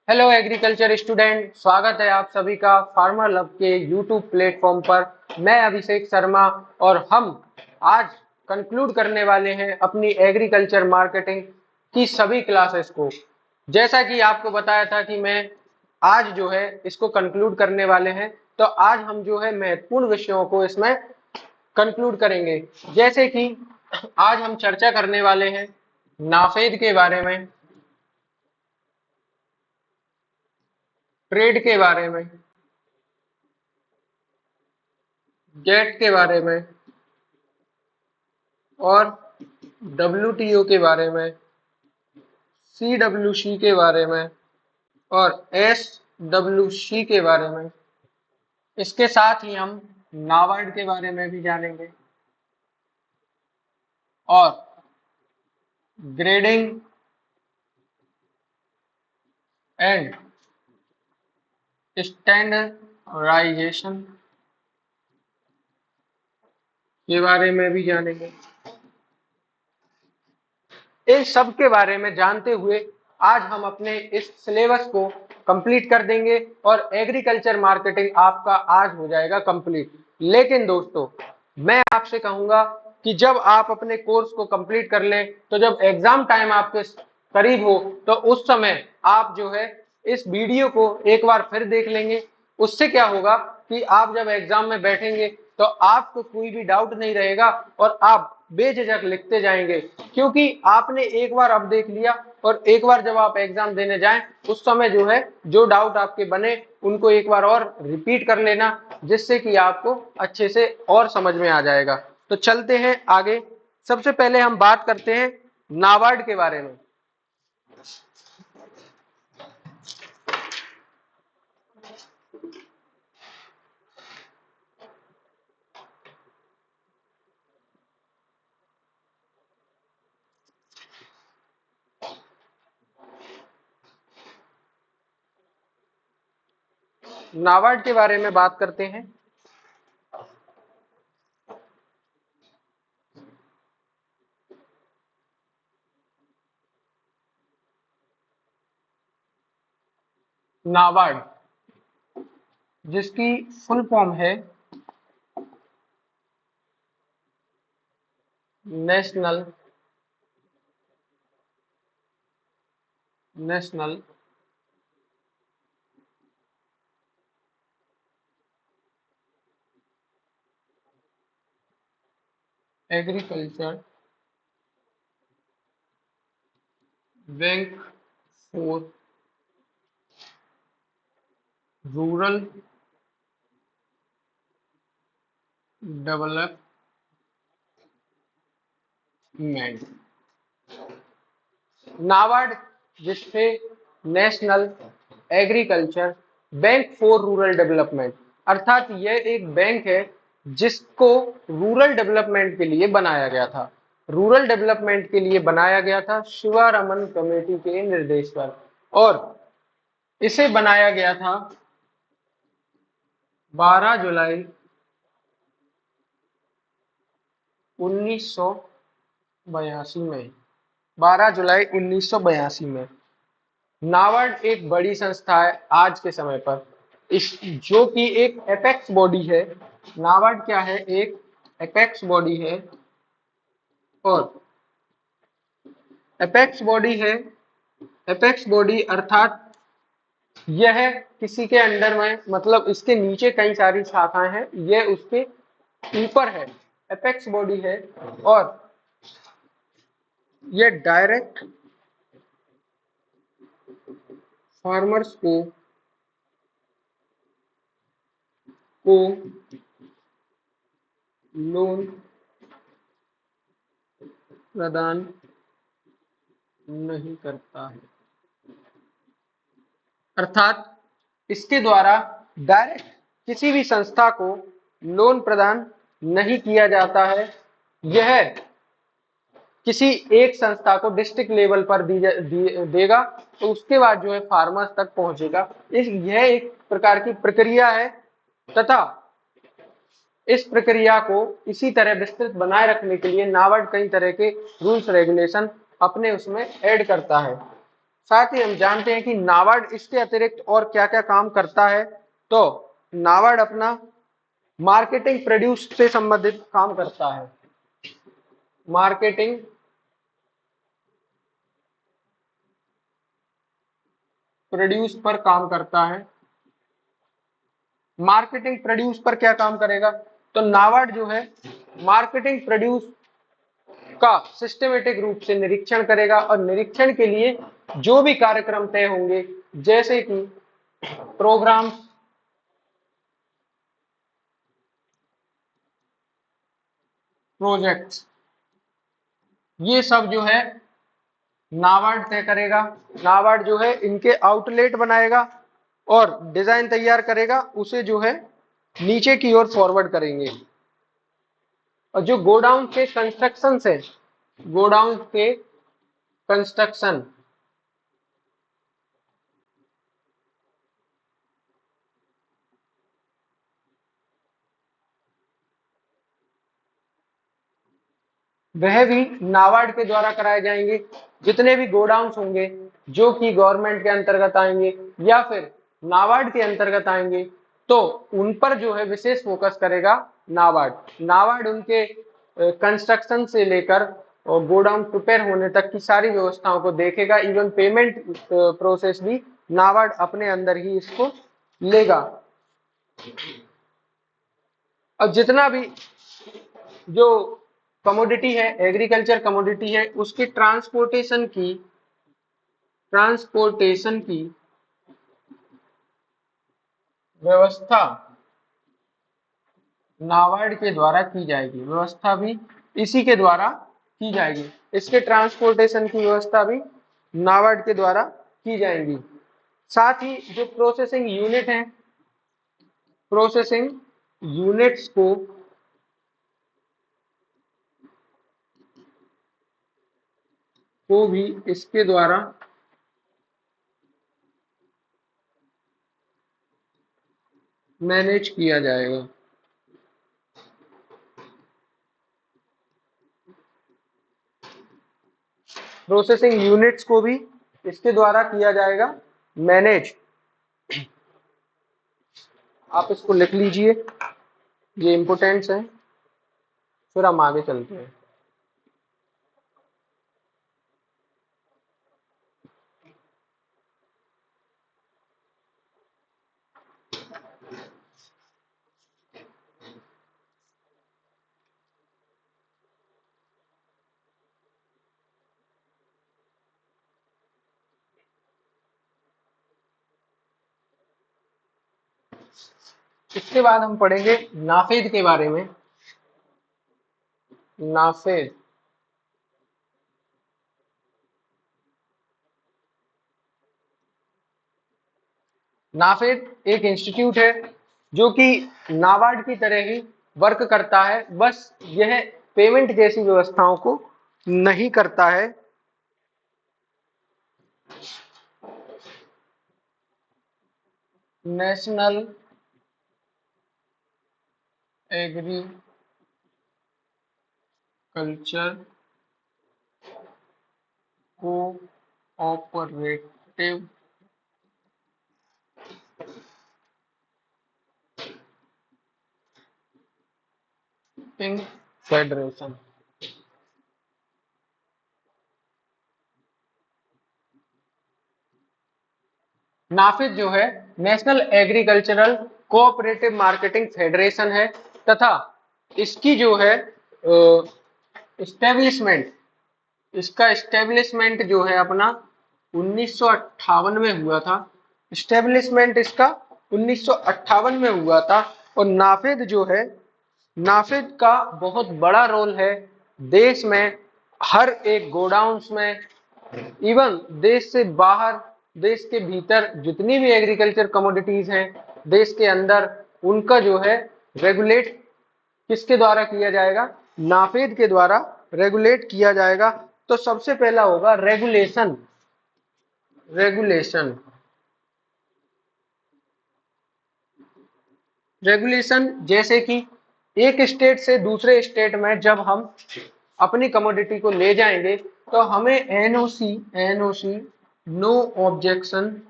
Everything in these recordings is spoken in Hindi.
हेलो एग्रीकल्चर स्टूडेंट, स्वागत है आप सभी का फार्मर लव के यूट्यूब प्लेटफॉर्म पर। मैं अभिषेक शर्मा और हम आज कंक्लूड करने वाले हैं अपनी एग्रीकल्चर मार्केटिंग की सभी क्लासेस को। जैसा कि आपको बताया था कि मैं आज जो है इसको कंक्लूड करने वाले हैं, तो आज हम जो है महत्वपूर्ण विषयों को इसमें कंक्लूड करेंगे। जैसे कि आज हम चर्चा करने वाले हैं नाफेद के बारे में, ट्रेड के बारे में, जेट के बारे में और डब्ल्यूटीओ के बारे में, सीडब्ल्यूसी के बारे में और एसडब्ल्यूसी के बारे में। इसके साथ ही हम नाबार्ड के बारे में भी जानेंगे और ग्रेडिंग एंड स्टैंडर्डाइजेशन के बारे में भी जानेंगे। इन सब के बारे में जानते हुए आज हम अपने इस सिलेबस को कंप्लीट कर देंगे और एग्रीकल्चर मार्केटिंग आपका आज हो जाएगा कंप्लीट। लेकिन दोस्तों, मैं आपसे कहूंगा कि जब आप अपने कोर्स को कंप्लीट कर लें, तो जब एग्जाम टाइम आपके करीब हो, तो उस समय आप जो है इस वीडियो को एक बार फिर देख लेंगे। उससे क्या होगा कि आप जब एग्जाम में बैठेंगे तो आपको कोई भी डाउट नहीं रहेगा और आप बेझिझक लिखते जाएंगे, क्योंकि आपने एक बार अब देख लिया और एक बार जब आप एग्जाम देने जाएं उस समय जो है जो डाउट आपके बने उनको एक बार और रिपीट कर लेना, जिससे कि आपको अच्छे से और समझ में आ जाएगा। तो चलते हैं आगे। सबसे पहले हम बात करते हैं नाबार्ड के बारे में। नाबार्ड के बारे में बात करते हैं। नाबार्ड, जिसकी फुल फॉर्म है national national agriculture bank for rural development. NABARD, जिससे national agriculture bank for rural development, अर्थात यह एक बैंक है जिसको रूरल डेवलपमेंट के लिए बनाया गया था। रूरल डेवलपमेंट के लिए बनाया गया था शिवारमन कमेटी के निर्देश पर, और इसे बनाया गया था 12 जुलाई 1982 में। 12 जुलाई 1982 में। नाबार्ड एक बड़ी संस्था है आज के समय पर, इस जो कि एक एपेक्स बॉडी है। नाबार्ड क्या है? एक एपेक्स बॉडी है। और एपेक्स बॉडी है, एपेक्स बॉडी अर्थात यह किसी के अंडर में, मतलब इसके नीचे कई सारी शाखाएं हैं, यह उसके ऊपर है, एपेक्स बॉडी है। और यह डायरेक्ट फार्मर्स को लोन प्रदान नहीं करता है, अर्थात इसके द्वारा डायरेक्ट किसी भी संस्था को लोन प्रदान नहीं किया जाता है। यह किसी एक संस्था को डिस्ट्रिक्ट लेवल पर देगा, तो उसके बाद जो है फार्मर्स तक पहुंचेगा। यह एक प्रकार की प्रक्रिया है, तथा इस प्रक्रिया को इसी तरह विस्तृत बनाए रखने के लिए नाबार्ड कई तरह के रूल्स रेगुलेशन अपने उसमें ऐड करता है। साथ ही हम जानते हैं कि नाबार्ड इसके अतिरिक्त और क्या क्या काम करता है। तो नाबार्ड अपना मार्केटिंग प्रोड्यूस से संबंधित काम करता है, मार्केटिंग प्रोड्यूस पर काम करता है। मार्केटिंग प्रोड्यूस पर क्या काम करेगा, तो नाबार्ड जो है मार्केटिंग प्रोड्यूस का सिस्टमेटिक रूप से निरीक्षण करेगा और निरीक्षण के लिए जो भी कार्यक्रम तय होंगे, जैसे कि प्रोग्राम, प्रोजेक्ट्स, ये सब जो है नाबार्ड तय करेगा। नाबार्ड जो है इनके आउटलेट बनाएगा और डिजाइन तैयार करेगा, उसे जो है नीचे की ओर फॉरवर्ड करेंगे। और जो गोडाउन के कंस्ट्रक्शन है, गोडाउन के कंस्ट्रक्शन, वह भी नाबार्ड के द्वारा कराए जाएंगे। जितने भी गोडाउन्स होंगे जो कि गवर्नमेंट के अंतर्गत आएंगे या फिर नाबार्ड के अंतर्गत आएंगे, तो उन पर जो है विशेष फोकस करेगा नाबार्ड। नाबार्ड उनके कंस्ट्रक्शन से लेकर और गोडाउन प्रिपेयर होने तक की सारी व्यवस्थाओं को देखेगा। इवन पेमेंट प्रोसेस भी नाबार्ड अपने अंदर ही इसको लेगा। और जितना भी जो कमोडिटी है, एग्रीकल्चर कमोडिटी है, उसकी ट्रांसपोर्टेशन की व्यवस्था नाबार्ड के द्वारा की जाएगी। व्यवस्था भी इसी के द्वारा की जाएगी। इसके ट्रांसपोर्टेशन की व्यवस्था भी नाबार्ड के द्वारा की जाएगी। साथ ही जो प्रोसेसिंग यूनिट है, प्रोसेसिंग यूनिट्स को भी इसके द्वारा मैनेज किया जाएगा। प्रोसेसिंग यूनिट्स को भी इसके द्वारा किया जाएगा मैनेज। आप इसको लिख लीजिए, ये इंपोर्टेंट्स है, फिर हम आगे चलते हैं। इसके बाद हम पढ़ेंगे नाफेद के बारे में। नाफेद नाफेद एक इंस्टीट्यूट है जो कि नाबार्ड की तरह ही वर्क करता है, बस यह पेमेंट जैसी व्यवस्थाओं को नहीं करता है। National agriculture cooperative federation. NAFED जो है national agricultural cooperative marketing federation है तथा इसकी जो है इस्टेब्लिशमेंट, इसका इस्टेब्लिशमेंट जो है अपना 1958 में हुआ था। इस्टेब्लिशमेंट इसका 1958 में हुआ था। और नाफेद जो है, नाफेद का बहुत बड़ा रोल है देश में हर एक गोडाउन्स में, इवन देश से बाहर, देश के भीतर जितनी भी एग्रीकल्चर कमोडिटीज हैं देश के अंदर, उनका जो है रेगुलेट किसके द्वारा किया जाएगा, नाफेद के द्वारा रेगुलेट किया जाएगा। तो सबसे पहला होगा रेगुलेशन। रेगुलेशन रेगुलेशन जैसे कि एक स्टेट से दूसरे स्टेट में जब हम अपनी कमोडिटी को ले जाएंगे तो हमें एनओसी नो ऑब्जेक्शन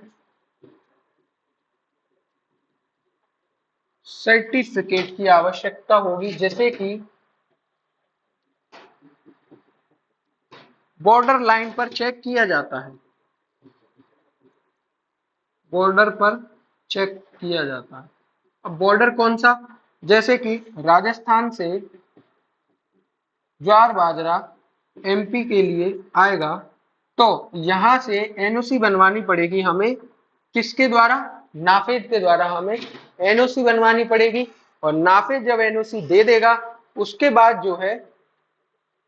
सर्टिफिकेट की आवश्यकता होगी, जैसे कि बॉर्डर लाइन पर चेक किया जाता है, बॉर्डर पर चेक किया जाता है। अब बॉर्डर कौन सा, जैसे कि राजस्थान से ज्वार बाजरा एमपी के लिए आएगा, तो यहां से एनओसी बनवानी पड़ेगी हमें, किसके द्वारा, नाफेड के द्वारा हमें एनओसी बनवानी पड़ेगी। और नाफेड जब एनओसी दे देगा, उसके बाद जो है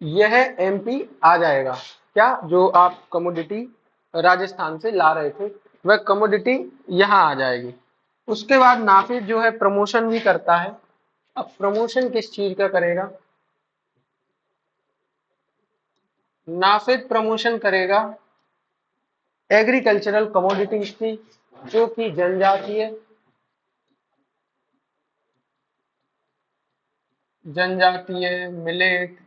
यह एमपी आ जाएगा। क्या, जो आप कमोडिटी राजस्थान से ला रहे थे वह कमोडिटी यहाँ आ जाएगी। उसके बाद नाफेड जो है प्रमोशन भी करता है। अब प्रमोशन किस चीज का करेगा, नाफेड प्रमोशन करेगा एग्रीकल्चरल कमोडिटीज की, जो कि जनजातीय मिलेट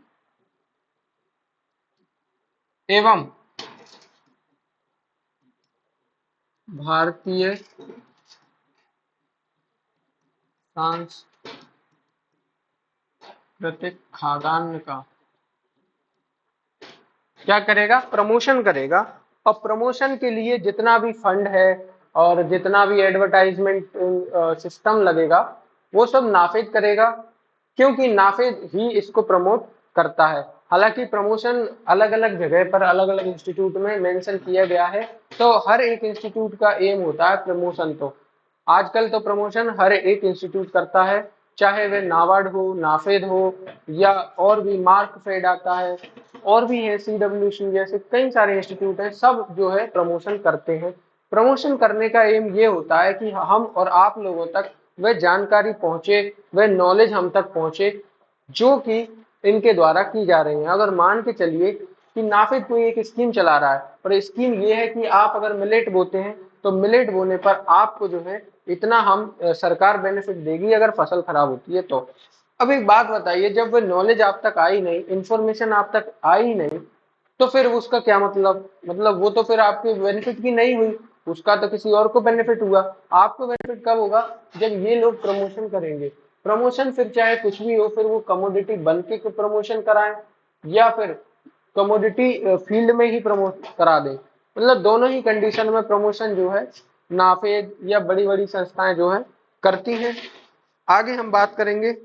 एवं भारतीय सांस्कृतिक खाद्यान्न का क्या करेगा, प्रमोशन करेगा। और प्रमोशन के लिए जितना भी फंड है और जितना भी एडवर्टाइजमेंट सिस्टम लगेगा, वो सब नाफेद करेगा, क्योंकि नाफेद ही इसको प्रमोट करता है। हालांकि प्रमोशन अलग अलग जगह पर अलग अलग इंस्टीट्यूट में मेंशन किया गया है, तो हर एक इंस्टीट्यूट का एम होता है प्रमोशन। तो आजकल तो प्रमोशन हर एक इंस्टीट्यूट करता है, चाहे वह नाबार्ड हो, नाफेद हो, या और भी मार्क फेड आता है, और भी है सीडब्ल्यूसी, जैसे कई सारे इंस्टीट्यूट हैं, सब जो है प्रमोशन करते हैं। प्रमोशन करने का एम ये होता है कि हम और आप लोगों तक वह जानकारी पहुंचे, वह नॉलेज हम तक पहुंचे, जो कि इनके द्वारा की जा रही है। अगर मान के चलिए कि नाफेड कोई एक स्कीम चला रहा है, और स्कीम ये है कि आप अगर मिलेट बोते हैं, तो मिलेट बोने पर आपको जो है इतना हम सरकार बेनिफिट देगी अगर फसल खराब होती है तो। अब एक बात बताइए, जब वो नॉलेज आप तक आई नहीं, इंफॉर्मेशन आप तक आई नहीं, तो फिर उसका क्या मतलब वो तो फिर आपके बेनिफिट की नहीं हुई, उसका तो किसी और को बेनिफिट हुआ। आपको बेनिफिट कब होगा, जब ये लोग प्रमोशन करेंगे। प्रमोशन फिर चाहे कुछ भी हो, फिर वो कमोडिटी बन के प्रमोशन कराएं, या फिर कमोडिटी फील्ड में ही प्रमोट करा दें, मतलब दोनों ही कंडीशन में प्रमोशन जो है नाफेद या बड़ी बड़ी संस्थाएं जो है करती हैं। आगे हम बात करेंगे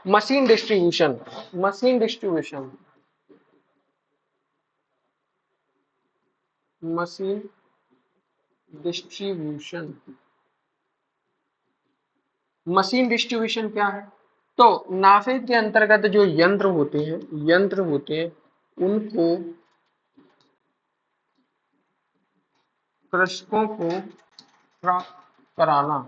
machine distribution. Machine distribution, machine distribution, machine distribution क्या है, तो नाफेड के अंतर्गत जो यंत्र होते हैं उनको कृषकों को प्राप्त कराना,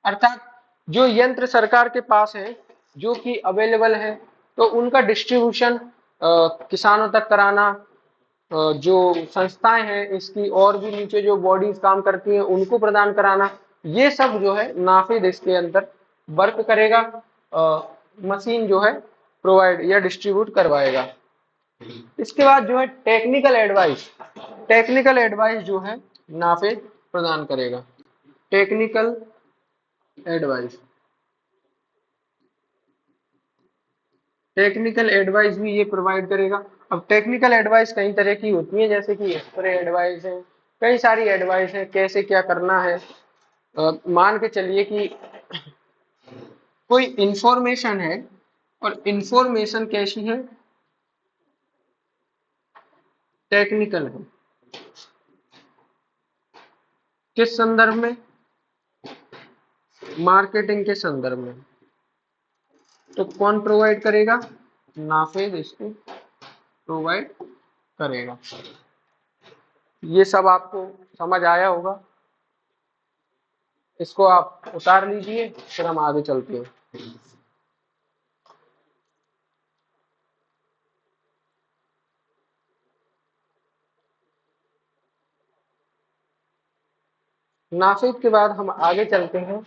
अर्थात जो यंत्र सरकार के पास है, जो कि अवेलेबल है, तो उनका डिस्ट्रीब्यूशन किसानों तक कराना, जो संस्थाएं हैं इसकी और भी नीचे जो बॉडीज काम करती हैं उनको प्रदान कराना, ये सब जो है नाफेड इसके अंदर वर्क करेगा, मशीन जो है प्रोवाइड या डिस्ट्रीब्यूट करवाएगा। इसके बाद जो है टेक्निकल एडवाइस, टेक्निकल एडवाइस जो है नाफेड प्रदान करेगा। टेक्निकल एडवाइस, टेक्निकल एडवाइस भी ये प्रोवाइड करेगा। अब टेक्निकल एडवाइस कई तरह की होती है, जैसे कि स्प्रे एडवाइस है, कई सारी एडवाइस है कैसे क्या करना है। मान के चलिए कि कोई इंफॉर्मेशन है, और इंफॉर्मेशन कैसी है, टेक्निकल है, किस संदर्भ में, मार्केटिंग के संदर्भ में, तो कौन प्रोवाइड करेगा, नाफेड इसको प्रोवाइड करेगा। ये सब आपको समझ आया होगा, इसको आप उतार लीजिए, फिर हम आगे चलते हैं। नाफेड के बाद हम आगे चलते हैं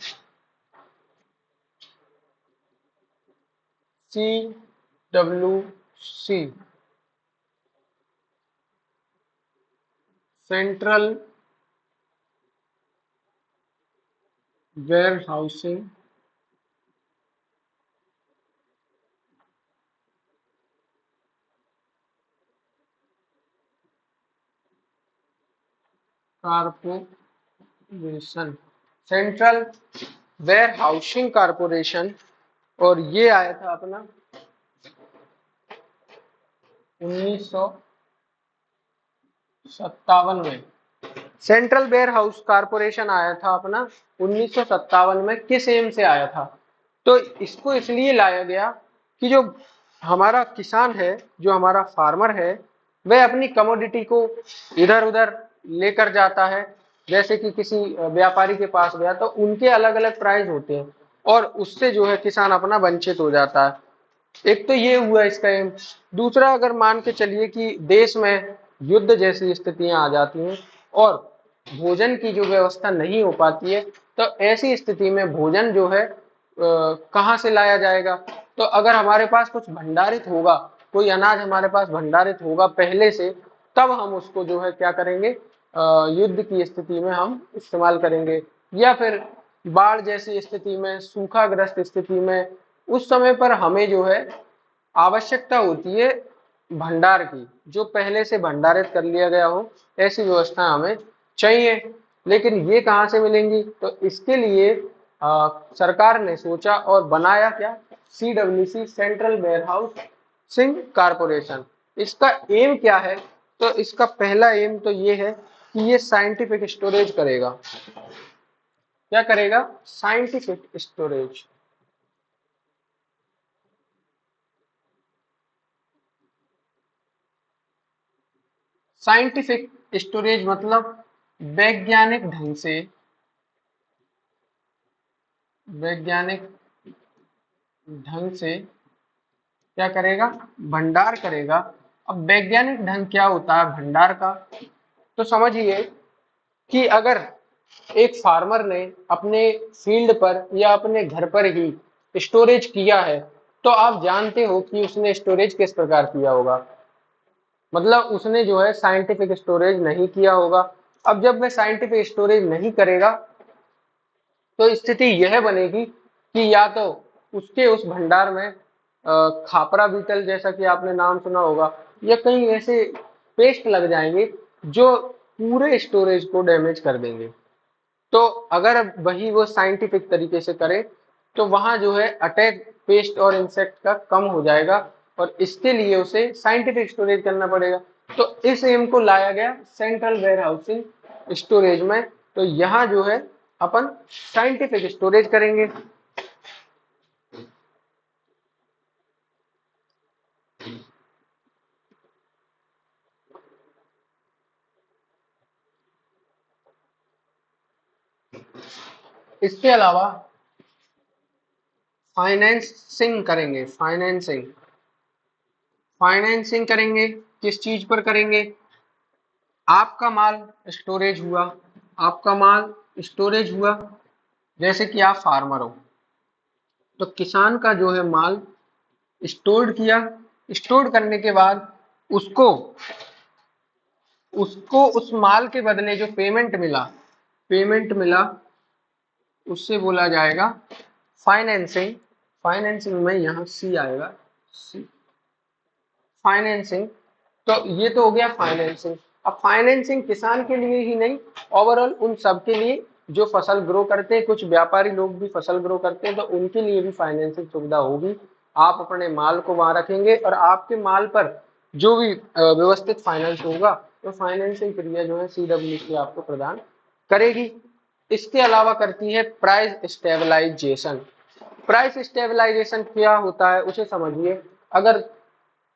CWC, central warehousing corporation, central warehousing corporation, और ये आया था अपना 1957 में। सेंट्रल वेयर हाउस कारपोरेशन आया था अपना 1957 में। किस एम से आया था? तो इसको इसलिए लाया गया कि जो हमारा किसान है, जो हमारा फार्मर है, वह अपनी कमोडिटी को इधर उधर लेकर जाता है। जैसे कि किसी व्यापारी के पास गया तो उनके अलग अलग प्राइस होते हैं और उससे जो है किसान अपना वंचित हो जाता है। एक तो ये हुआ इसका एम। दूसरा, अगर मान के चलिए कि देश में युद्ध जैसी स्थितियां आ जाती हैं और भोजन की जो व्यवस्था नहीं हो पाती है, तो ऐसी स्थिति में भोजन जो है कहाँ से लाया जाएगा? तो अगर हमारे पास कुछ भंडारित होगा, कोई अनाज हमारे पास भंडारित होगा पहले से, तब हम उसको जो है क्या करेंगे, युद्ध की स्थिति में हम इस्तेमाल करेंगे। या फिर बाढ़ जैसी स्थिति में, सूखाग्रस्त स्थिति में, उस समय पर हमें जो है आवश्यकता होती है भंडार की, जो पहले से भंडारित कर लिया गया हो, ऐसी व्यवस्था हमें चाहिए। लेकिन ये कहाँ से मिलेंगी? तो इसके लिए सरकार ने सोचा और बनाया क्या, CWC, central warehousing corporation. इसका एम क्या है? तो इसका पहला एम तो ये है कि ये साइंटिफिक स्टोरेज करेगा। क्या करेगा? Scientific storage. साइंटिफिक स्टोरेज मतलब वैज्ञानिक ढंग से, वैज्ञानिक ढंग से क्या करेगा? भंडार करेगा। अब वैज्ञानिक ढंग क्या होता है भंडार का? तो समझिए कि अगर एक फार्मर ने अपने फील्ड पर या अपने घर पर ही स्टोरेज किया है, तो आप जानते हो कि उसने स्टोरेज किस प्रकार किया होगा। मतलब उसने जो है साइंटिफिक स्टोरेज नहीं किया होगा। अब जब वह साइंटिफिक स्टोरेज नहीं करेगा तो स्थिति यह बनेगी कि या तो उसके उस भंडार में खापरा बीटल जैसा कि आपने नाम सुना होगा, या कई ऐसे पेस्ट लग जाएंगे जो पूरे स्टोरेज को डैमेज कर देंगे। तो अगर वही वो साइंटिफिक तरीके से करे तो वहां जो है अटैक पेस्ट और इंसेक्ट का कम हो जाएगा, और इसके लिए उसे साइंटिफिक स्टोरेज करना पड़ेगा। तो इस एम को लाया गया सेंट्रल वेयर हाउसिंग स्टोरेज में। तो यहाँ जो है अपन साइंटिफिक स्टोरेज करेंगे। इसके अलावा फाइनेंसिंग करेंगे। फाइनेंसिंग, फाइनेंसिंग करेंगे। किस चीज पर करेंगे? आपका माल स्टोरेज हुआ, आपका माल स्टोरेज हुआ। जैसे कि आप फार्मर हो, तो किसान का जो है माल स्टोर किया। स्टोर करने के बाद उसको उसको उस माल के बदले जो पेमेंट मिला, पेमेंट मिला, उससे बोला जाएगा फाइनेंसिंग। फाइनेंसिंग में यहाँ सी आएगा, सी, फाइनेंसिंग। तो ये तो हो गया फाइनेंसिंग। अब फाइनेंसिंग किसान के लिए ही नहीं, ओवरऑल उन सब के लिए जो फसल ग्रो करते हैं, कुछ व्यापारी लोग भी फसल ग्रो करते हैं, तो उनके लिए भी फाइनेंसिंग सुविधा होगी। आप अपने माल को वहां रखेंगे और आपके माल पर जो भी व्यवस्थित फाइनेंस होगा, तो फाइनेंसिंग क्रिया जो है CWC आपको प्रदान करेगी। इसके अलावा करती है प्राइस स्टेबलाइजेशन। प्राइस स्टेबलाइजेशन क्या होता है उसे समझिए। अगर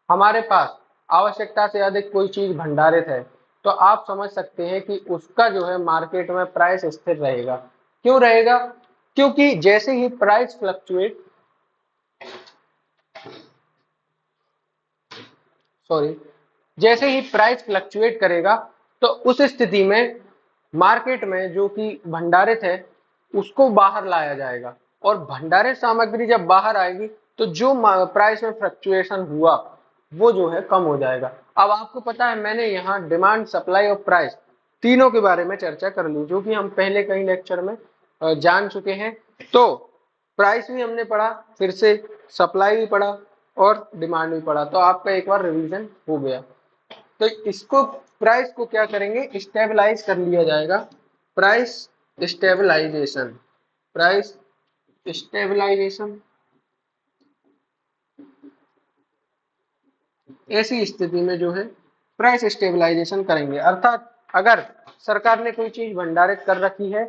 हमारे पास आवश्यकता से अधिक कोई चीज भंडारित है, तो आप समझ सकते हैं कि उसका जो है मार्केट में प्राइस स्थिर रहेगा। क्यों रहेगा? क्योंकि जैसे ही प्राइस फ्लक्चुएट, सॉरी, जैसे ही प्राइस फ्लक्चुएट करेगा, तो उस स्थिति में मार्केट में जो कि भंडारित है उसको बाहर लाया जाएगा, और भंडारित सामग्री जब बाहर आएगी तो जो प्राइस में फ्लक्चुएशन हुआ वो जो है कम हो जाएगा। अब आपको पता है मैंने यहाँ डिमांड, सप्लाई और प्राइस, तीनों के बारे में चर्चा कर ली, जो कि हम पहले कई लेक्चर में जान चुके हैं। तो प्राइस भी हमने पढ़ा, फिर से सप्लाई भी पढ़ा और डिमांड भी पढ़ा, तो आपका एक बार रिवीजन हो गया। तो इसको प्राइस को क्या करेंगे, स्टेबलाइज कर लिया जाएगा। प्राइस स्टेबलाइजेशन, प्राइस स्टेबलाइजेशन ऐसी स्थिति में जो है प्राइस स्टेबलाइजेशन करेंगे, अर्थात अगर सरकार ने कोई चीज भंडारित कर रखी है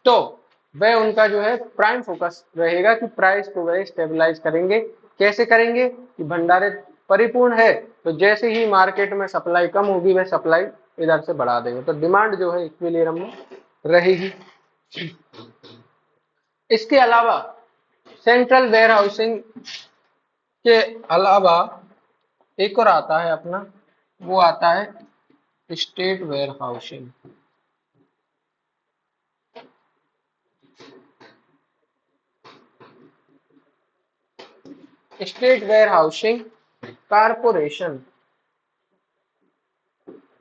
तो वह उनका जो है प्राइम फोकस रहेगा कि प्राइस को वह स्टेबलाइज करेंगे। कैसे करेंगे कि भंडारित परिपूर्ण है तो जैसे ही मार्केट में सप्लाई कम होगी वह सप्लाई इधर से बढ़ा देंगे, तो डिमांड जो है इक्विलिब्रियम में रहेगी। इसके अलावा सेंट्रल वेयर हाउसिंग के अलावा एक और आता है अपना, वो आता है state warehousing. State warehousing corporation,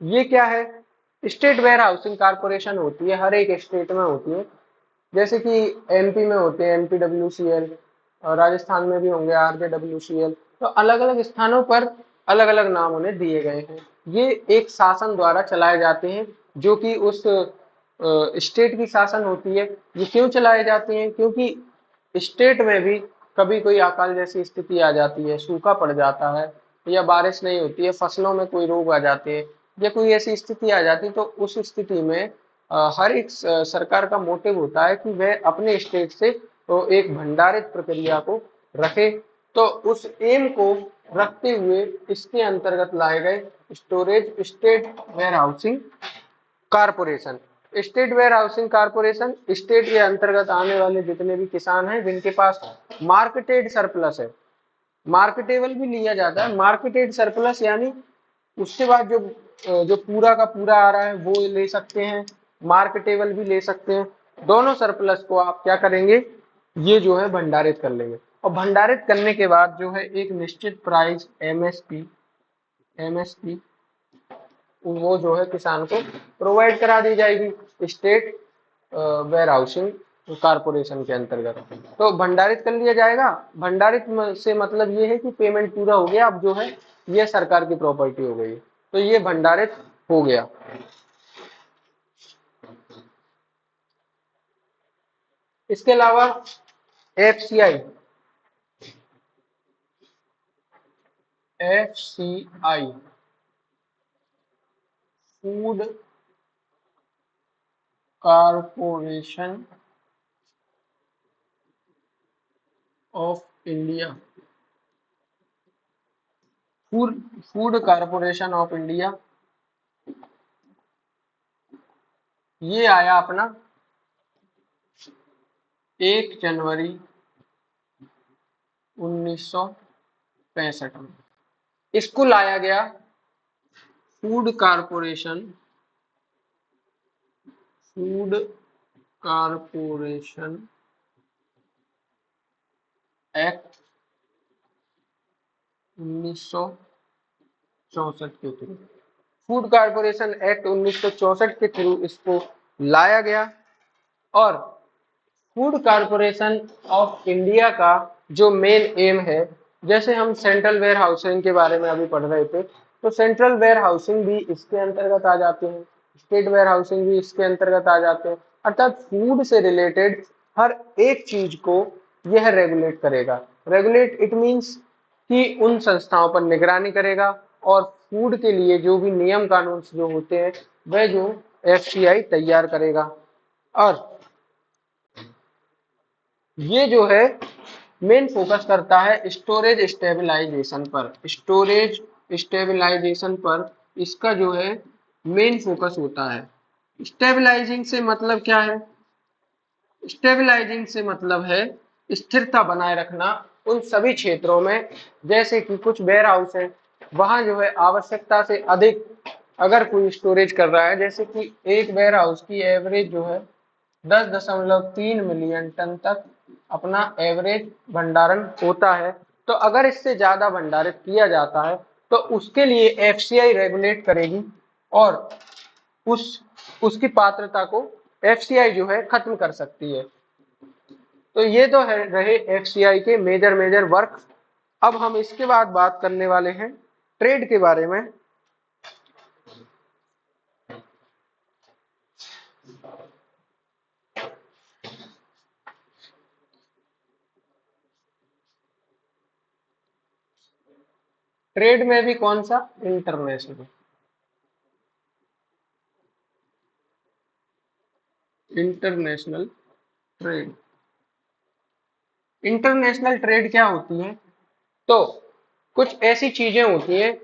ये क्या है? स्टेट वेयर हाउसिंग कारपोरेशन होती है, हर एक स्टेट में होती है। जैसे कि एमपी में होते हैं एमपीडब्ल्यूसीएल, और राजस्थान में भी होंगे आरजेडब्ल्यूसीएल, तो अलग अलग स्थानों पर अलग अलग नाम उन्हें दिए गए हैं। ये एक शासन द्वारा चलाए जाते हैं, जो कि उस स्टेट की शासन होती है। ये क्यों चलाए जाते हैं? क्योंकि स्टेट में भी कभी कोई अकाल जैसी स्थिति आ जाती है, सूखा पड़ जाता है या बारिश नहीं होती है, फसलों में कोई रोग आ जाते हैं या कोई ऐसी स्थिति आ जाती है, तो उस स्थिति में हर एक सरकार का मोटिव होता है कि वह अपने स्टेट से तो एक भंडारित प्रक्रिया को रखे। तो उस एम को रखते हुए इसके अंतर्गत लाए गए storage state warehousing corporation. State warehousing corporation state के अंतर्गत आने वाले जितने भी किसान हैं जिनके पास मार्केटेड सरप्लस है, मार्केटेबल भी लिया जाता है, मार्केटेड सरप्लस यानी उसके बाद जो पूरा का पूरा आ रहा है वो ले सकते हैं, मार्केटेबल भी ले सकते हैं। दोनों सरप्लस को आप क्या करेंगे, ये जो है भंडारित कर लेंगे, और भंडारित करने के बाद जो है एक निश्चित प्राइस एमएसपी, एमएसपी वो जो है किसान को प्रोवाइड करा दी जाएगी स्टेट वेयर हाउसिंग कारपोरेशन के अंतर्गत। तो भंडारित कर लिया जाएगा। भंडारित से मतलब ये है कि पेमेंट पूरा हो गया, अब जो है ये सरकार की प्रॉपर्टी हो गई, तो ये भंडारित हो गया। इसके अलावा FCI, FCI food corporation of India, food food corporation of India, ये आया अपना 1 जनवरी 1965 में। इसको लाया गया food corporation, food corporation act 1964 के थ्रू, फूड कारपोरेशन एक्ट 1964 के थ्रू इसको लाया गया। और फूड कारपोरेशन ऑफ इंडिया का जो मेन एम है, जैसे हम सेंट्रल वेयर हाउसिंग के बारे में अभी पढ़ रहे थे, तो सेंट्रल वेयर हाउसिंग भी इसके अंतर्गत आ जाते हैं, स्टेट वेयर हाउसिंग भी इसके अंतर्गत आ जाते हैं। अर्थात फूड से रिलेटेड हर एक चीज को यह रेगुलेट करेगा। रेगुलेट इट मीन्स कि उन संस्थाओं पर निगरानी करेगा, और फूड के लिए जो भी नियम कानून जो होते हैं वह जो एफसीआई तैयार करेगा। और ये जो है मेन फोकस करता है स्टोरेज स्टेबलाइजेशन पर, स्टोरेज स्टेबलाइजेशन पर इसका जो है मेन फोकस होता है। स्टेबलाइजिंग से मतलब क्या है? स्टेबलाइजिंग से मतलब है स्थिरता बनाए रखना उन सभी क्षेत्रों में, जैसे कि कुछ वेयर हाउस है वहां जो है आवश्यकता से अधिक अगर कोई स्टोरेज कर रहा है, जैसे कि एक वेयर हाउस की एवरेज जो है 10.3 मिलियन टन तक अपना एवरेज भंडारण होता है, तो अगर इससे ज्यादा भंडारित किया जाता है तो उसके लिए एफसीआई रेगुलेट करेगी और उस उसकी पात्रता को एफसीआई जो है खत्म कर सकती है। तो ये तो है रहे एफसीआई के मेजर वर्क। अब हम इसके बाद बात करने वाले हैं ट्रेड के बारे में। ट्रेड में भी कौन सा? International. International trade. International trade क्या होती है? तो कुछ ऐसी चीजें होती हैं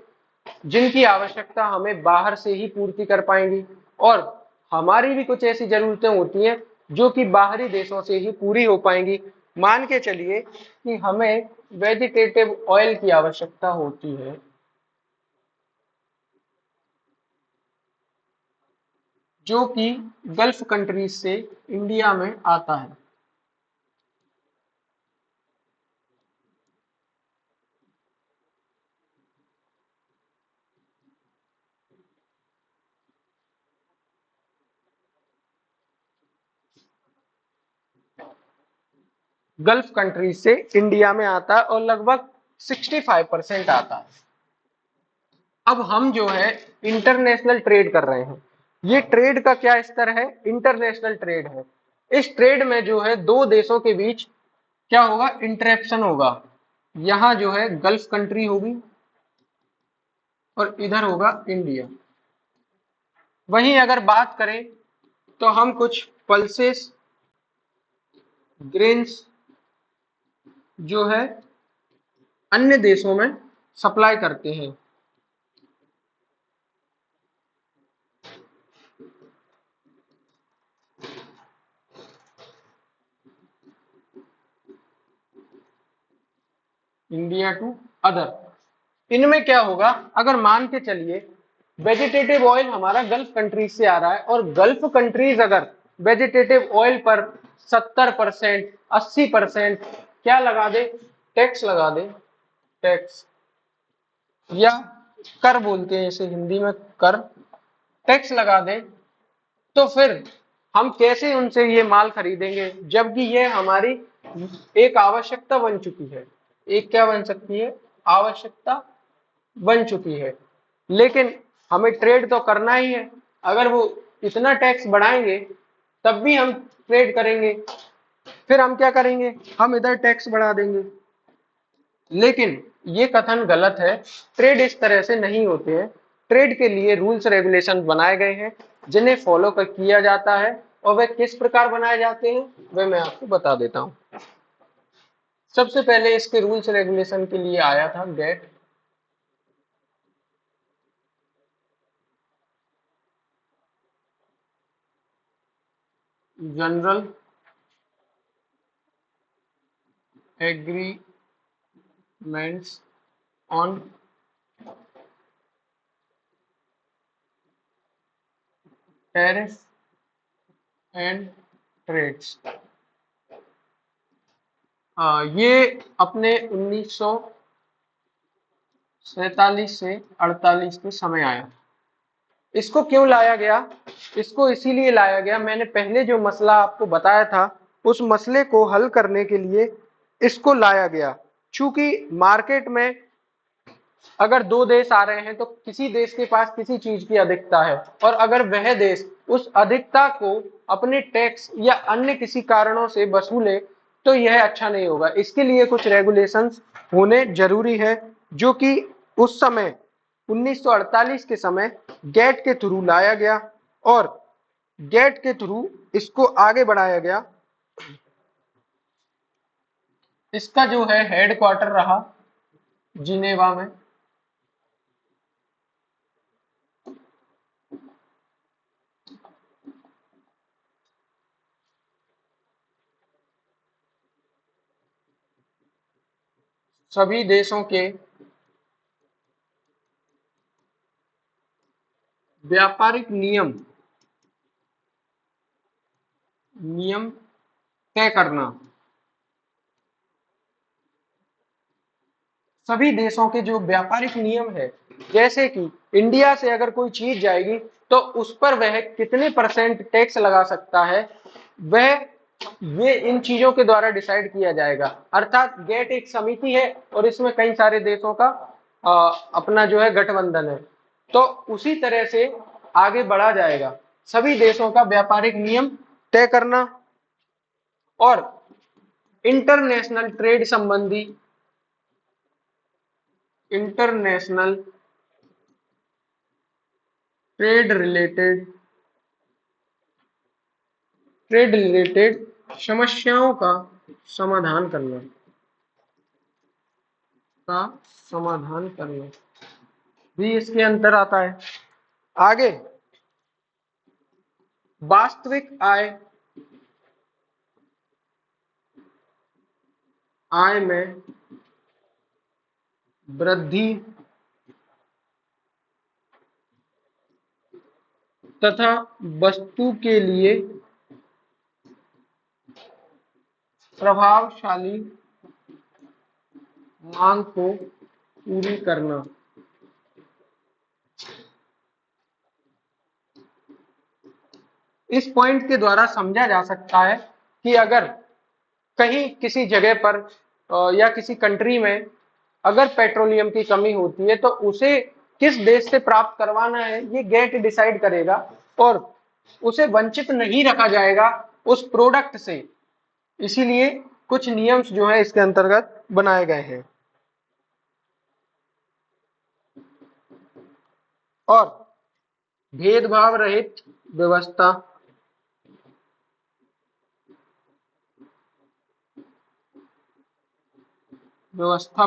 जिनकी आवश्यकता हमें बाहर से ही पूर्ति कर पाएंगी, और हमारी भी कुछ ऐसी जरूरतें होती हैं जो कि बाहरी देशों से ही पूरी हो पाएंगी। मान के चलिए कि हमें वेजिटेटिव ऑयल की आवश्यकता होती है, जो कि गल्फ कंट्रीज से इंडिया में आता है। गल्फ कंट्रीज से इंडिया में आता है और लगभग 65% आता है। अब हम जो है इंटरनेशनल ट्रेड कर रहे हैं। ये ट्रेड का क्या स्तर है? इंटरनेशनल ट्रेड है। इस ट्रेड में जो है दो देशों के बीच क्या होगा? इंटरेक्शन होगा। यहां जो है गल्फ कंट्री होगी और इधर होगा इंडिया। वहीं अगर बात करें तो हम कुछ पल्सेस, ग्रेन्स जो है अन्य देशों में सप्लाई करते हैं। India to other. इनमें क्या होगा? अगर मान के चलिए वेजिटेटिव ऑयल हमारा गल्फ कंट्रीज से आ रहा है और गल्फ कंट्रीज अगर वेजिटेटिव ऑयल पर 70%, 80% क्या लगा दे? टैक्स लगा दे। टैक्स या कर बोलते हैं इसे हिंदी में, कर। टैक्स लगा दे, तो फिर हम कैसे उनसे ये माल खरीदेंगे, जबकि ये हमारी एक आवश्यकता बन चुकी है। एक क्या बन सकती है? आवश्यकता बन चुकी है। लेकिन हमें ट्रेड तो करना ही है। अगर वो इतना टैक्स बढ़ाएंगे तब भी हम ट्रेड करेंगे। फिर हम क्या करेंगे? हम इधर टैक्स बढ़ा देंगे। लेकिन ये कथन गलत है। ट्रेड इस तरह से नहीं होते हैं। ट्रेड के लिए रूल्स रेगुलेशन बनाए गए हैं जिन्हें फॉलो किया जाता है, और वे किस प्रकार बनाए जाते हैं वे मैं आपको बता देता हूं। सबसे पहले इसके रूल्स रेगुलेशन के लिए आया था GATT, general agreements on tariff and trades. ये अपने 1947 से 48 के समय आया। इसको क्यों लाया गया? इसको इसीलिए लाया गया, मैंने पहले जो मसला आपको बताया था उस मसले को हल करने के लिए इसको लाया गया। चूंकि मार्केट में अगर दो देश आ रहे हैं तो किसी देश के पास किसी चीज की अधिकता है, और अगर वह देश उस अधिकता को अपने टैक्स या अन्य किसी कारणों से वसूले तो यह अच्छा नहीं होगा। इसके लिए कुछ रेगुलेशंस होने जरूरी है, जो कि उस समय 1948 के समय गेट के थ्रू लाया गया, और गेट के थ्रू इसको आगे बढ़ाया गया। इसका जो है हेडक्वार्टर रहा जिनेवा में। सभी देशों के व्यापारिक नियम नियम तय करना। सभी देशों के जो व्यापारिक नियम है, जैसे कि इंडिया से अगर कोई चीज जाएगी तो उस पर वह कितने परसेंट टैक्स लगा सकता है, वह ये इन चीजों के द्वारा डिसाइड किया जाएगा। अर्थात गेट एक समिति है और इसमें कई सारे देशों का अपना जो है गठबंधन है, तो उसी तरह से आगे बढ़ा जाएगा। सभी देशों का व्यापारिक नियम तय करना और इंटरनेशनल ट्रेड संबंधी, इंटरनेशनल ट्रेड रिलेटेड, समस्याओं का समाधान करना, का समाधान करना भी इसके अंतर आता है। आगे वास्तविक आय में वृद्धि तथा वस्तु के लिए प्रभावशाली मांग को पूरी करना। इस पॉइंट के द्वारा समझा जा सकता है कि अगर कहीं किसी जगह पर या किसी कंट्री में अगर पेट्रोलियम की कमी होती है तो उसे किस देश से प्राप्त करवाना है ये गेट डिसाइड करेगा और उसे वंचित नहीं रखा जाएगा उस प्रोडक्ट से। इसीलिए कुछ नियम्स जो है इसके अंतर्गत बनाए गए हैं। और भेदभाव रहित व्यवस्था,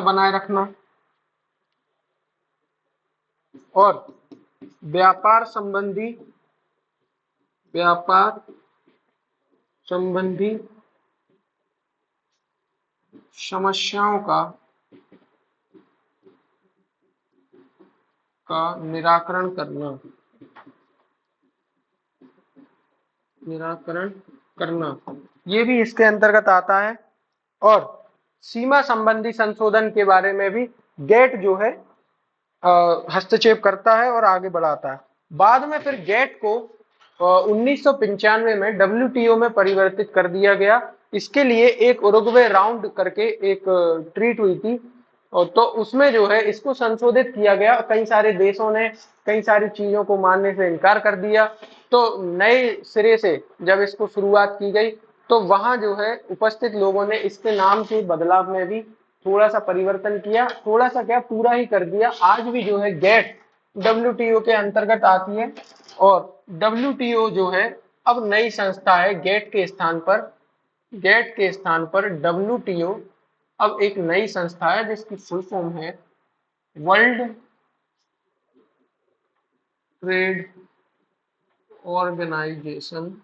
बनाए रखना और व्यापार संबंधी समस्याओं का निराकरण करना ये भी इसके अंतर्गत आता है। और सीमा संबंधी संशोधन के बारे में भी गेट जो है हस्तक्षेप करता है और आगे बढ़ाता है। बाद में फिर गेट को 1995 में डब्ल्यूटीओ में परिवर्तित कर दिया गया। इसके लिए एक उरुग्वे राउंड करके एक ट्रीट हुई थी और तो उसमें जो है इसको संशोधित किया गया। कई सारे देशों ने कई सारी चीजों को मानने से इनकार कर दिया, तो नए सिरे से जब इसको शुरुआत की गई तो वहां जो है उपस्थित लोगों ने इसके नाम के बदलाव में भी थोड़ा सा परिवर्तन किया, थोड़ा सा क्या पूरा ही कर दिया। आज भी जो है गेट डब्ल्यूटीओ के अंतर्गत आती है और डब्ल्यूटीओ जो है अब नई संस्था है। गेट के स्थान पर डब्ल्यूटीओ अब एक नई संस्था है जिसकी फुल फॉर्म है वर्ल्ड ट्रेड ऑर्गेनाइजेशन।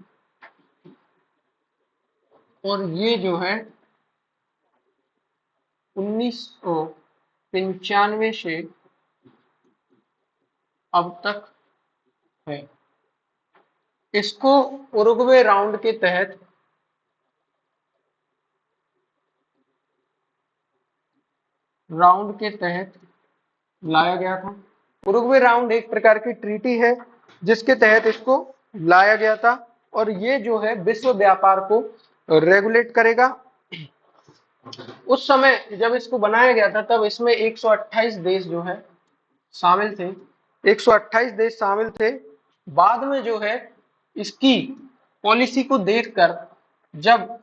और ये जो है 1995 से अब तक है। इसको उरुग्वे राउंड के तहत लाया गया था। उरुग्वे राउंड एक प्रकार की ट्रीटी है जिसके तहत इसको लाया गया था और ये जो है विश्व व्यापार को रेगुलेट करेगा। उस समय जब इसको बनाया गया था तब इसमें 128 देश जो है शामिल थे, 128 देश शामिल थे। बाद में जो है इसकी पॉलिसी को देखकर जब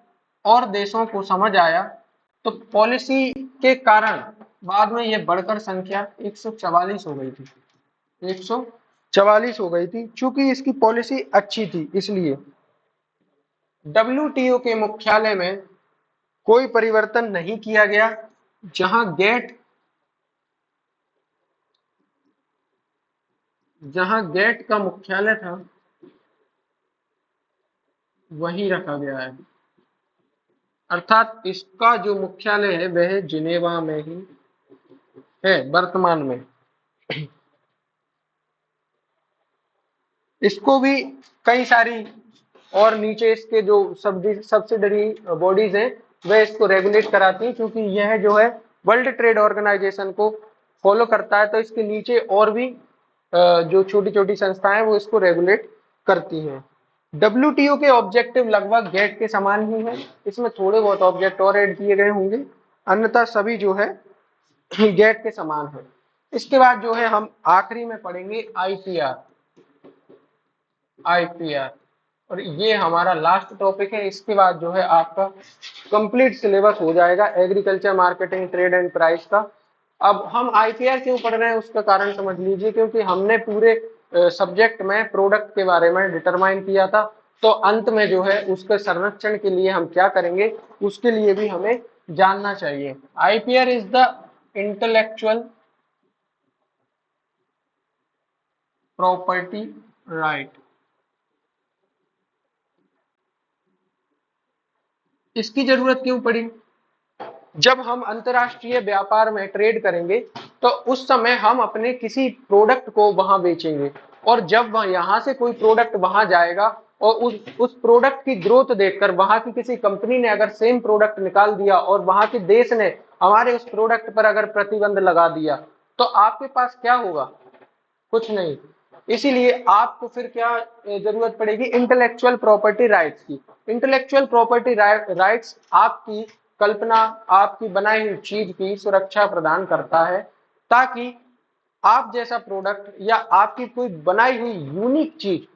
और देशों को समझ आया तो पॉलिसी के कारण बाद में यह बढ़कर संख्या 144 हो गई थी, 144 हो गई थी। चूंकि इसकी पॉलिसी अच्छी थी इसलिए डब्ल्यूटीओ के मुख्यालय में कोई परिवर्तन नहीं किया गया। जहां गेट का मुख्यालय था वही रखा गया है। अर्थात इसका जो मुख्यालय है वह जिनेवा में ही है वर्तमान में। इसको भी कई सारी और नीचे इसके जो सब्सिडरी बॉडीज हैं वह इसको रेगुलेट कराती हैं, क्योंकि यह जो है वर्ल्ड ट्रेड ऑर्गेनाइजेशन को फॉलो करता है। तो इसके नीचे और भी जो छोटी छोटी संस्थाएं हैं वो इसको रेगुलेट करती हैं। डब्ल्यूटीओ के ऑब्जेक्टिव लगभग गेट के समान ही है, इसमें थोड़े बहुत ऑब्जेक्ट और ऐड किए गए होंगे, अन्यथा सभी जो है गेट के समान है। इसके बाद जो है हम आखिरी में पढ़ेंगे आईपीआर। आईपीआर और ये हमारा लास्ट टॉपिक है। इसके बाद जो है आपका कंप्लीट सिलेबस हो जाएगा agriculture marketing trade and price का। अब हम आईपीआर क्यों पढ़ रहे हैं उसका कारण समझ लीजिए, क्योंकि हमने पूरे सब्जेक्ट में प्रोडक्ट के बारे में डिटरमाइन किया था, तो अंत में जो है उसके संरक्षण के लिए हम क्या करेंगे उसके लिए भी हमें जानना चाहिए। IPR is the intellectual property right. इसकी जरूरत क्यों पड़ी? जब हम अंतरराष्ट्रीय व्यापार में ट्रेड करेंगे तो उस समय हम अपने किसी प्रोडक्ट को वहां बेचेंगे, और जब वह यहां से कोई प्रोडक्ट वहां जाएगा और उस प्रोडक्ट की ग्रोथ देखकर वहां की किसी कंपनी ने अगर सेम प्रोडक्ट निकाल दिया और वहां के देश ने हमारे उस प्रोडक्ट पर अगर प्रतिबंध लगा दिया, तो आपके पास क्या होगा? कुछ नहीं। इसीलिए आपको फिर क्या जरूरत पड़ेगी? इंटेलेक्चुअल प्रॉपर्टी राइट्स की। इंटेलेक्चुअल प्रॉपर्टी राइट्स आपकी कल्पना, आपकी बनाई हुई चीज की सुरक्षा प्रदान करता है, ताकि आप जैसा प्रोडक्ट या आपकी कोई बनाई हुई यूनिक चीज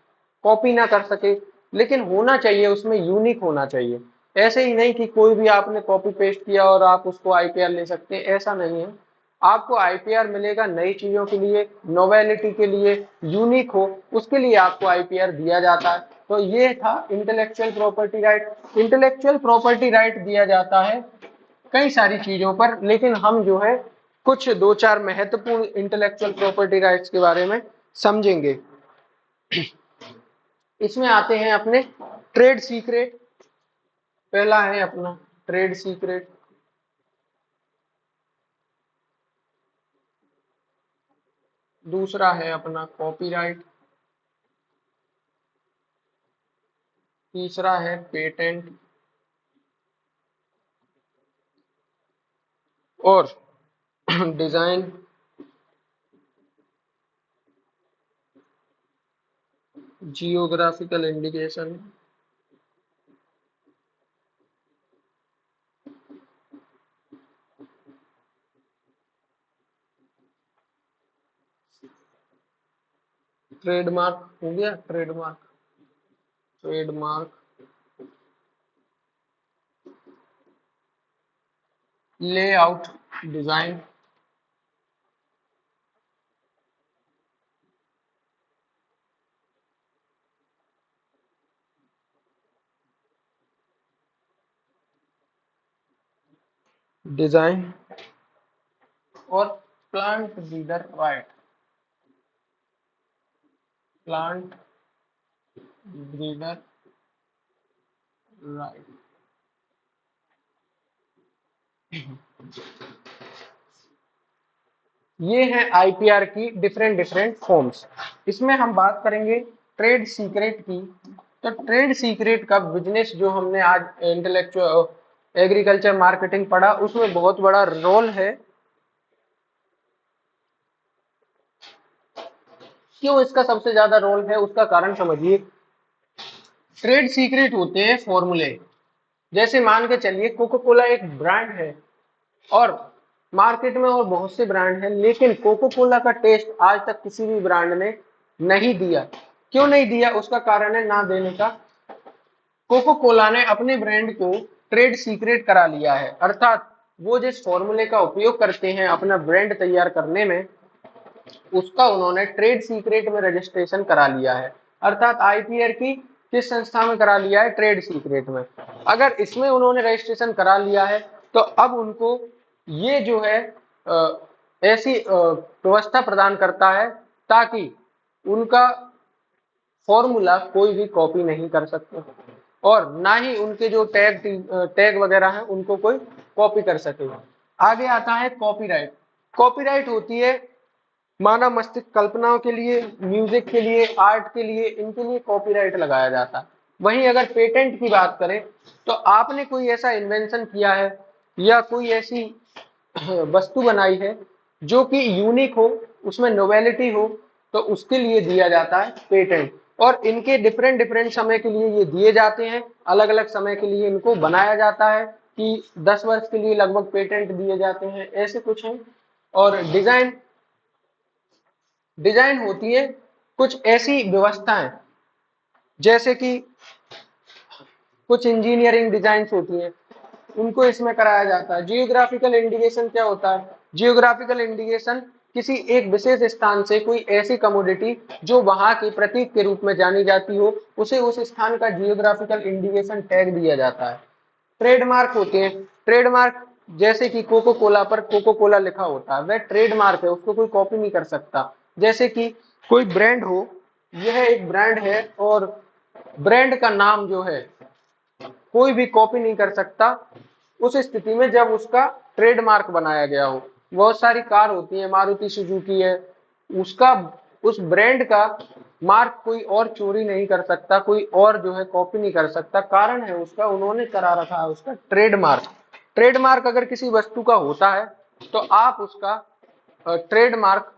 कॉपी ना कर सके, लेकिन होना चाहिए उसमें यूनिक होना चाहिए। ऐसे ही नहीं कि कोई भी आपने कॉपी पेस्ट किया और आप उसको आईपीआर ले सकते हैं, ऐसा नहीं है। आपको आईपीआर मिलेगा नई चीजों के लिए, नोवेलिटी के लिए, यूनिक हो उसके लिए आपको आईपीआर दिया जाता है। तो ये था intellectual property right. Intellectual property right दिया जाता है कई सारी चीजों पर, लेकिन हम जो है कुछ दो चार महत्वपूर्ण इंटेलेक्चुअल प्रॉपर्टी राइट्स के बारे में समझेंगे। इसमें आते हैं अपने ट्रेड सीक्रेट। पहला है अपना ट्रेड सीक्रेट, दूसरा है अपना कॉपीराइट, तीसरा है पेटेंट, और डिजाइन, जियोग्राफिकल इंडिकेशन, ट्रेडमार्क हो गया, trademark, trademark, layout design, design, और plant breeder right, plant breeder right. ये है आईपीआर की डिफरेंट डिफरेंट फॉर्म्स। इसमें हम बात करेंगे ट्रेड सीक्रेट की। तो ट्रेड सीक्रेट का बिजनेस जो हमने आज इंटेलेक्चुअल एग्रीकल्चर मार्केटिंग पढ़ा उसमें बहुत बड़ा रोल है। क्यों इसका सबसे ज्यादा रोल है उसका कारण समझिए। ट्रेड सीक्रेट होते हैं फॉर्मूले। जैसे मान के चलिए कोको कोला एक ब्रांड है, और मार्केट में और बहुत से ब्रांड हैं, लेकिन कोको कोला का टेस्ट आज तक किसी भी ब्रांड ने नहीं दिया। क्यों नहीं दिया? उसका कारण है ना देने का। कोको कोला ने अपने ब्रांड को ट्रेड सीक्रेट करा लिया है, अर्थात वो जिस फॉर्मूले का उपयोग करते हैं अपना ब्रांड तैयार करने में, उसका उन्होंने ट्रेड सीक्रेट में रजिस्ट्रेशन करा लिया है। अर्थात आईपीआर की किस संस्था में करा लिया है? ट्रेड सीक्रेट में। अगर इसमें उन्होंने रजिस्ट्रेशन करा लिया है तो अब उनको ये जो है ऐसी व्यवस्था प्रदान करता है ताकि उनका फॉर्मूला कोई भी कॉपी नहीं कर सकते, और ना ही उनके जो टैग वगैरह हैं उनको कोई कॉपी कर सके। आगे आता है कॉपीराइट। कॉपीराइट होती है मानव मस्तिष्क कल्पनाओं के लिए, म्यूजिक के लिए, आर्ट के लिए, इनके लिए कॉपीराइट लगाया जाता है। वहीं अगर पेटेंट की बात करें तो आपने कोई ऐसा इन्वेंशन किया है या कोई ऐसी वस्तु बनाई है जो कि यूनिक हो, उसमें नोवेलिटी हो, तो उसके लिए दिया जाता है पेटेंट। और इनके डिफरेंट डिफरेंट समय के लिए ये दिए जाते हैं, अलग अलग समय के लिए इनको बनाया जाता है कि 10 वर्ष के लिए लगभग पेटेंट दिए जाते हैं, ऐसे कुछ है। और डिजाइन डिजाइन होती है कुछ ऐसी व्यवस्थाएं, जैसे कि कुछ इंजीनियरिंग डिजाइन होती हैं, उनको इसमें कराया जाता है। जियोग्राफिकल इंडिकेशन क्या होता है? जियोग्राफिकल इंडिकेशन किसी एक विशेष स्थान से कोई ऐसी कमोडिटी जो वहां के प्रतीक के रूप में जानी जाती हो, उसे उस स्थान का जियोग्राफिकल इंडिकेशन टैग दिया जाता है। ट्रेडमार्क होते हैं। ट्रेडमार्क जैसे कि कोको कोला पर कोको कोला लिखा होता है, वह ट्रेडमार्क है, उसको कोई कॉपी नहीं कर सकता। जैसे कि कोई ब्रांड हो, यह एक ब्रांड है और ब्रांड का नाम जो है कोई भी कॉपी नहीं कर सकता उस स्थिति में जब उसका ट्रेडमार्क बनाया गया हो। बहुत सारी कार होती है, मारुति सुजुकी है, उसका उस ब्रांड का मार्क कोई और चोरी नहीं कर सकता, कोई और जो है कॉपी नहीं कर सकता। कारण है उसका, उन्होंने करा रखा है उसका ट्रेडमार्क। ट्रेडमार्क अगर किसी वस्तु का होता है तो आप उसका ट्रेडमार्क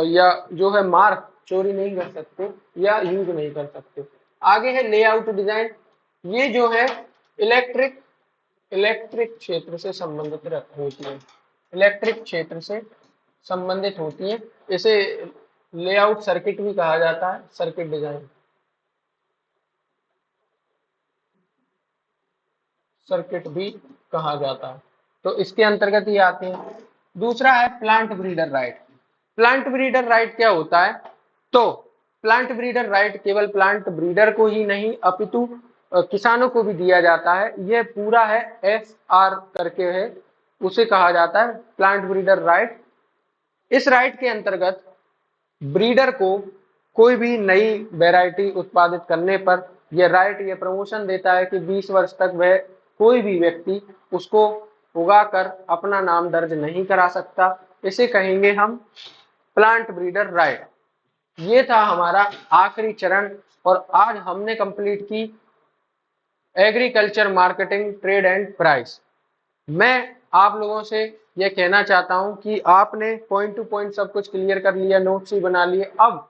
या जो है मार्क चोरी नहीं कर सकते या यूज नहीं कर सकते। आगे है लेआउट डिजाइन। ये जो है इलेक्ट्रिक इलेक्ट्रिक क्षेत्र से संबंधित होती है, इलेक्ट्रिक क्षेत्र से संबंधित होती है। इसे लेआउट सर्किट भी कहा जाता है, सर्किट डिजाइन, सर्किट भी कहा जाता है। तो इसके अंतर्गत ये आते हैं। दूसरा है plant breeder right. Plant breeder right क्या होता है? तो प्लांट ब्रीडर राइट केवल प्लांट ब्रीडर को ही नहीं अपितु किसानों को भी दिया जाता है। यह पूरा है SR करके है, उसे कहा जाता है प्लांट ब्रीडर राइट। इस राइट के अंतर्गत ब्रीडर को कोई भी नई वैरायटी उत्पादित करने पर यह राइट यह प्रमोशन देता है कि 20 वर्ष तक वह कोई भी व्यक्ति उसको उगाकर अपना नाम दर्ज नहीं करा सकता। इसे कहेंगे हम प्लांट ब्रीडर राइट। ये था हमारा आखिरी चरण और आज हमने कंप्लीट की agriculture marketing trade and price. मैं आप लोगों से यह कहना चाहता हूं कि आपने पॉइंट टू पॉइंट सब कुछ क्लियर कर लिया, नोट्स भी बना लिए। अब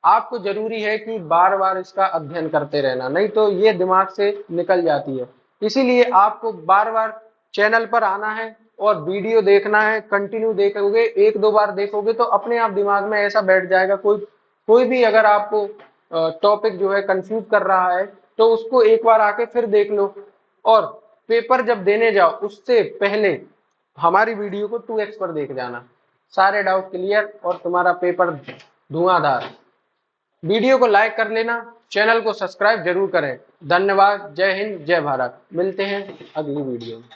आपको जरूरी है कि बार बार इसका अध्ययन करते रहना, नहीं तो ये दिमाग से निकल जाती है। इसीलिए आपको बार बार चैनल पर आना है और वीडियो देखना है। कंटिन्यू देखोगे, एक दो बार देखोगे तो अपने आप दिमाग में ऐसा बैठ जाएगा। कोई भी अगर आपको टॉपिक जो है कंफ्यूज कर रहा है तो उसको एक बार आके फिर देख लो, और पेपर जब देने जाओ उससे पहले हमारी वीडियो को 2x पर देख जाना। सारे डाउट क्लियर और तुम्हारा पेपर धुआंधार। वीडियो को लाइक कर लेना, चैनल को सब्सक्राइब जरूर करें। धन्यवाद। जय हिंद, जय भारत। मिलते हैं अगली वीडियो में।